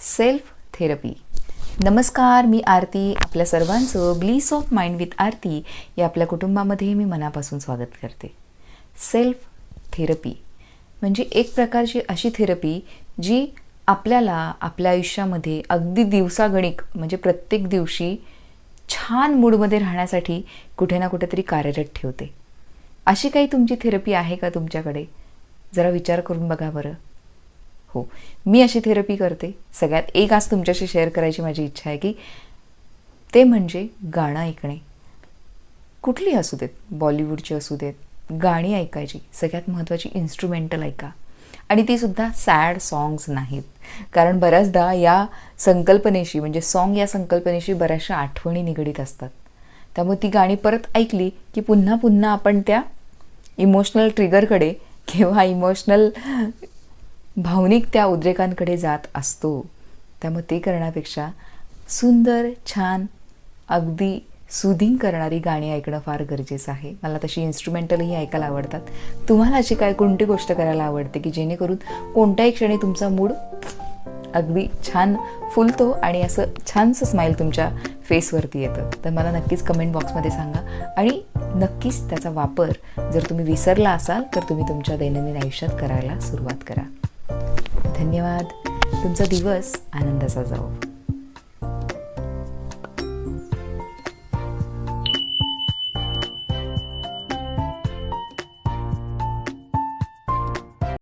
Self therapy. नमस्कार, मी आरती. आपल्या सर्वांचं ग्लिस ऑफ माइंड विथ आरती या आपल्या कुटुंबामध्ये मी मनापासून स्वागत करते. सेल्फ थेरपी म्हणजे एक प्रकारची अशी थेरपी जी आपल्याला आपल्या आयुष्यामध्ये अगदी दिवसागणिक म्हणजे प्रत्येक दिवशी छान मूडमध्ये राहण्यासाठी कुठे ना कुठेतरी कार्यरत ठेवते. अशी काही तुमची थेरपी आहे का तुमच्याकडे? जरा विचार करून बघा बरं. हो, मी अशी थेरपी करते. सगळ्यात एक आज तुमच्याशी शेअर करायची माझी इच्छा आहे की ते म्हणजे गाणं ऐकणे. कुठली असू देत, बॉलिवूडची असू देत, गाणी ऐकायची. सगळ्यात महत्त्वाची इन्स्ट्रुमेंटल ऐका, आणि ती सुद्धा सॅड सॉंग्स नाहीत. कारण बऱ्याचदा या संकल्पनेशी म्हणजे सॉन्ग या संकल्पनेशी बऱ्याचशा आठवणी निगडीत असतात. त्यामुळे ती गाणी परत ऐकली की पुन्हा पुन्हा आपण त्या इमोशनल ट्रिगरकडे किंवा इमोशनल भावनिक त्या उद्रेकांकडे जात असतो. त्यामुळे ते करण्यापेक्षा सुंदर, छान, अगदी सुदिंग करणारी गाणी ऐकणं फार गरजेचं आहे. मला तशी इन्स्ट्रुमेंटलही ऐकायला आवडतात. तुम्हाला अशी कोणती गोष्ट करायला आवडते की जेणेकरून कोणत्याही क्षणी तुमचा मूड अगदी छान फुलतो आणि असं छानसं स्माईल तुमच्या फेसवरती येतं? तर मला नक्कीच कमेंट बॉक्समध्ये सांगा, आणि नक्कीच त्याचा वापर जर तुम्ही विसरला असाल तर तुम्ही तुमच्या दैनंदिन आयुष्यात करायला सुरुवात करा. धन्यवाद. तुमचा दिवस आनंदाचा जावो.